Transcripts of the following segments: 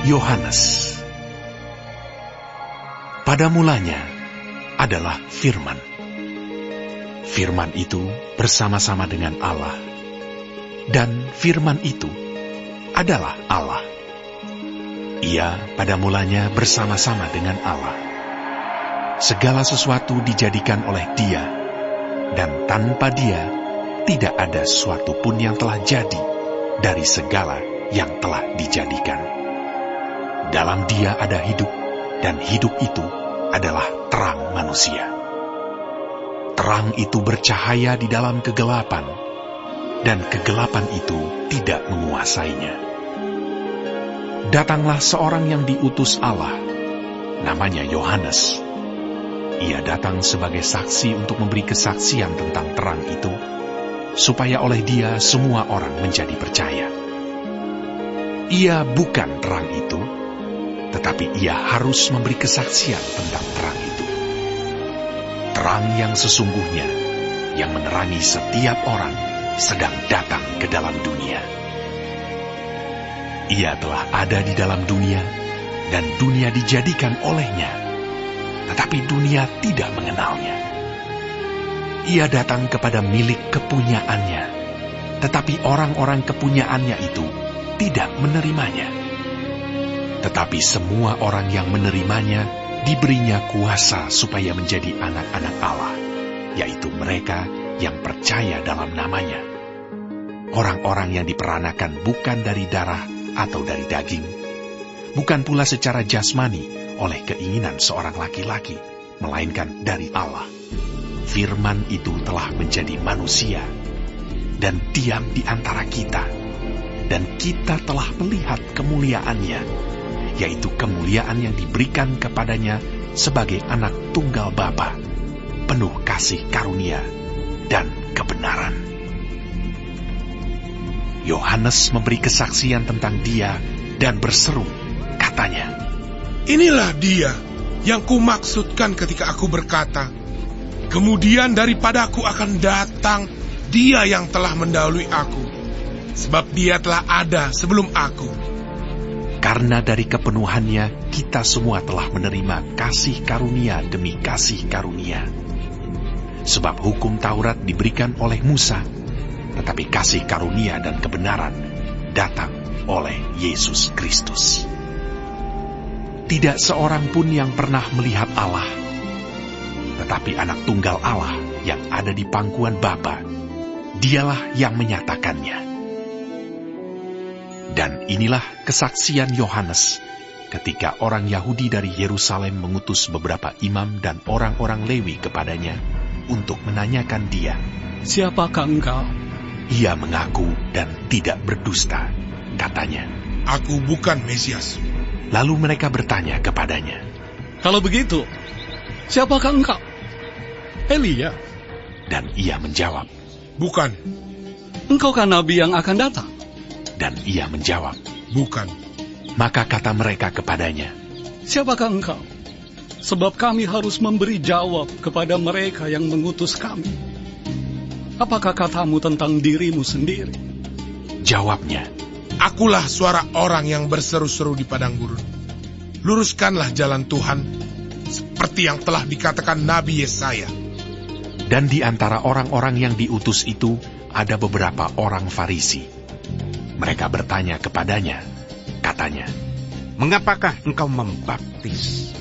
Yohanes. Pada mulanya adalah Firman. Firman itu bersama-sama dengan Allah, dan Firman itu adalah Allah. Ia pada mulanya bersama-sama dengan Allah. Segala sesuatu dijadikan oleh Dia, dan tanpa Dia tidak ada sesuatu pun yang telah jadi dari segala yang telah dijadikan. Dalam Dia ada hidup, dan hidup itu adalah terang manusia. Terang itu bercahaya di dalam kegelapan, dan kegelapan itu tidak menguasainya. Datanglah seorang yang diutus Allah, namanya Yohanes. Ia datang sebagai saksi untuk memberi kesaksian tentang terang itu, supaya oleh Dia semua orang menjadi percaya. Ia bukan terang itu, tetapi Ia harus memberi kesaksian tentang terang itu. Terang yang sesungguhnya, yang menerangi setiap orang, sedang datang ke dalam dunia. Ia telah ada di dalam dunia, dan dunia dijadikan olehnya, tetapi dunia tidak mengenalnya. Ia datang kepada milik kepunyaannya, tetapi orang-orang kepunyaannya itu tidak menerimanya. Tetapi semua orang yang menerimanya diberinya kuasa supaya menjadi anak-anak Allah, yaitu mereka yang percaya dalam namanya. Orang-orang yang diperanakan bukan dari darah atau dari daging, bukan pula secara jasmani oleh keinginan seorang laki-laki, melainkan dari Allah. Firman itu telah menjadi manusia dan diam di antara kita, dan kita telah melihat kemuliaannya, yaitu kemuliaan yang diberikan kepadanya sebagai anak tunggal Bapa, penuh kasih karunia dan kebenaran. Yohanes memberi kesaksian tentang Dia dan berseru, katanya, "Inilah Dia yang kumaksudkan ketika aku berkata, kemudian daripadaku akan datang Dia yang telah mendahului aku, sebab Dia telah ada sebelum aku." Karena dari kepenuhannya kita semua telah menerima kasih karunia demi kasih karunia. Sebab hukum Taurat diberikan oleh Musa, tetapi kasih karunia dan kebenaran datang oleh Yesus Kristus. Tidak seorang pun yang pernah melihat Allah, tetapi anak tunggal Allah yang ada di pangkuan Bapa, Dialah yang menyatakannya. Dan inilah kesaksian Yohanes ketika orang Yahudi dari Yerusalem mengutus beberapa imam dan orang-orang Lewi kepadanya untuk menanyakan Dia, "Siapakah engkau?" Ia mengaku dan tidak berdusta, katanya, "Aku bukan Mesias." Lalu mereka bertanya kepadanya, "Kalau begitu, siapakah engkau?" "Elia." Dan ia menjawab, "Bukan." "Engkaukah nabi yang akan datang?" Dan ia menjawab, "Bukan." Maka kata mereka kepadanya, "Siapakah engkau? Sebab kami harus memberi jawab kepada mereka yang mengutus kami. Apakah katamu tentang dirimu sendiri?" Jawabnya, "Akulah suara orang yang berseru-seru di padang gurun. Luruskanlah jalan Tuhan, seperti yang telah dikatakan Nabi Yesaya." Dan di antara orang-orang yang diutus itu ada beberapa orang Farisi. Mereka bertanya kepadanya, katanya, "Mengapakah engkau membaptis,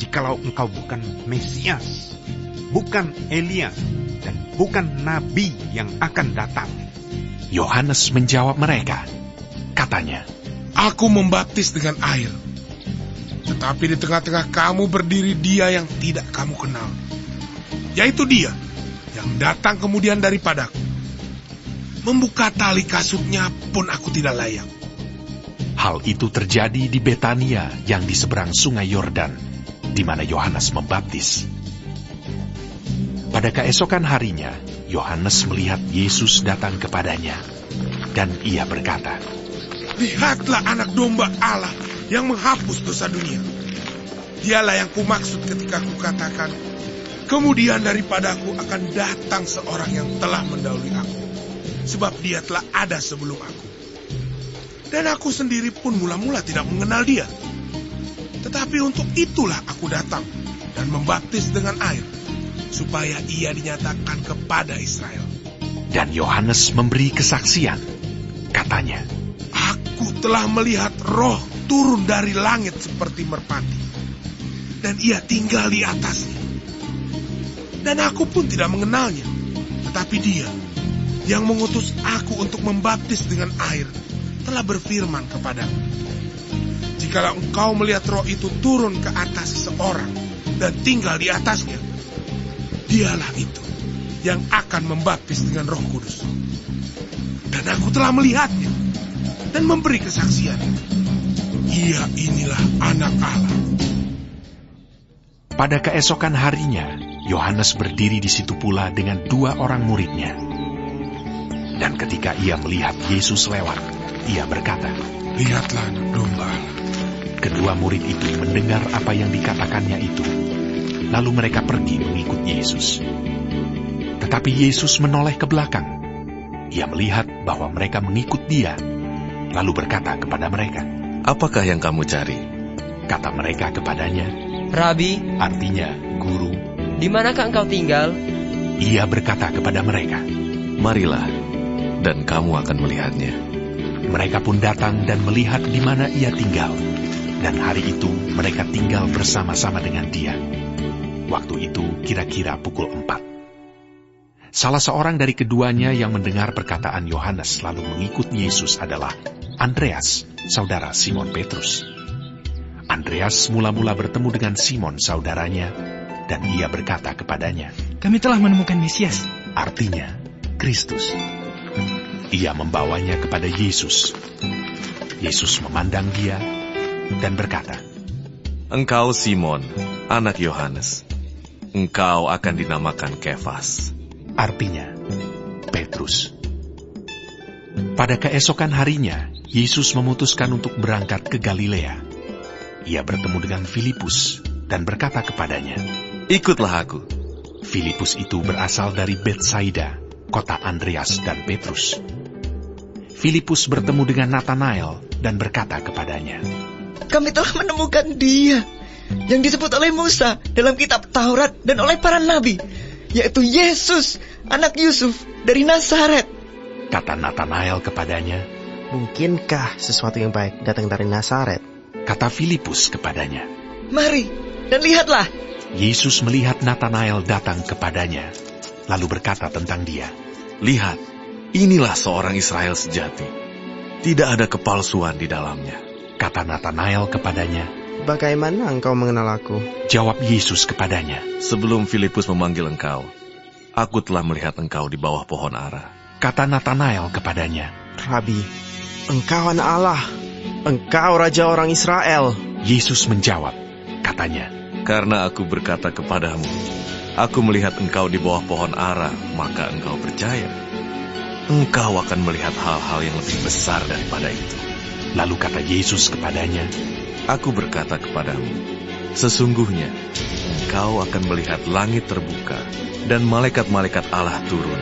jikalau engkau bukan Mesias, bukan Elia, dan bukan Nabi yang akan datang?" Yohanes menjawab mereka, katanya, "Aku membaptis dengan air, tetapi di tengah-tengah kamu berdiri Dia yang tidak kamu kenal, yaitu Dia yang datang kemudian daripadaku. Membuka tali kasutnya pun aku tidak layak." Hal itu terjadi di Betania yang di seberang sungai Yordan, di mana Yohanes membaptis. Pada keesokan harinya, Yohanes melihat Yesus datang kepadanya, dan ia berkata, "Lihatlah anak domba Allah yang menghapus dosa dunia. Dialah yang kumaksud ketika kukatakan, kemudian daripadaku akan datang seorang yang telah mendahului aku, sebab Dia telah ada sebelum aku. Dan aku sendiri pun mula-mula tidak mengenal dia. Tetapi untuk itulah aku datang dan membaptis dengan air, supaya ia dinyatakan kepada Israel. Dan Yohanes memberi kesaksian. Katanya, Aku telah melihat Roh turun dari langit seperti merpati, dan ia tinggal di atasnya. Dan aku pun tidak mengenalnya, tetapi dia yang mengutus aku untuk membaptis dengan air telah berfirman kepadaku, jikalau engkau melihat Roh itu turun ke atas seseorang dan tinggal di atasnya, dialah itu yang akan membaptis dengan Roh Kudus. Dan aku telah melihatnya dan memberi kesaksian. Ia inilah Anak Allah. pada keesokan harinya, Yohanes berdiri di situ pula dengan 2 orang muridnya. Dan ketika ia melihat Yesus lewat, ia berkata, Lihatlah Anak Domba Allah. Kedua murid itu mendengar apa yang dikatakannya itu, lalu mereka pergi mengikut Yesus. Tetapi Yesus menoleh ke belakang. Ia melihat bahwa mereka mengikut dia, lalu berkata kepada mereka, Apakah yang kamu cari? Kata mereka kepadanya, Rabi, artinya guru. di manakah engkau tinggal? Ia berkata kepada mereka. Marilah, dan kamu akan melihatnya. Mereka pun datang dan melihat di mana ia tinggal. Dan hari itu mereka tinggal bersama-sama dengan dia. Waktu itu kira-kira pukul 4. Salah seorang dari keduanya yang mendengar perkataan Yohanes lalu mengikut Yesus adalah Andreas, saudara Simon Petrus. Andreas mula-mula bertemu dengan Simon saudaranya, dan ia berkata kepadanya, Kami telah menemukan Mesias. artinya Kristus. Ia membawanya kepada Yesus. Yesus memandang dia dan berkata, Engkau Simon, anak Yohanes. Engkau akan dinamakan Kefas. artinya Petrus. Pada keesokan harinya, Yesus memutuskan untuk berangkat ke Galilea. Ia bertemu dengan Filipus dan berkata kepadanya, Ikutlah aku. Filipus itu berasal dari Betsaida, kota Andreas dan Petrus. Filipus bertemu dengan Natanael dan berkata kepadanya, Kami telah menemukan dia yang disebut oleh Musa dalam kitab Taurat dan oleh para nabi, yaitu Yesus, anak Yusuf dari Nazaret. Kata Natanael kepadanya. Mungkinkah sesuatu yang baik datang dari Nazaret? Kata Filipus kepadanya. Mari dan lihatlah. Yesus melihat Natanael datang kepadanya, lalu berkata tentang dia, Lihat, inilah seorang Israel sejati. Tidak ada kepalsuan di dalamnya. Kata Natanael kepadanya. Bagaimana engkau mengenal aku? Jawab Yesus kepadanya. Sebelum Filipus memanggil engkau, aku telah melihat engkau di bawah pohon ara. Kata Natanael kepadanya. Rabi, engkau anak Allah. Engkau Raja orang Israel. Yesus menjawab, katanya, Karena aku berkata kepadamu, aku melihat engkau di bawah pohon ara, maka engkau percaya. Engkau akan melihat hal-hal yang lebih besar daripada itu. Lalu kata Yesus kepadanya, Aku berkata kepadamu, sesungguhnya engkau akan melihat langit terbuka dan malaikat-malaikat Allah turun,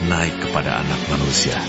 naik kepada Anak Manusia.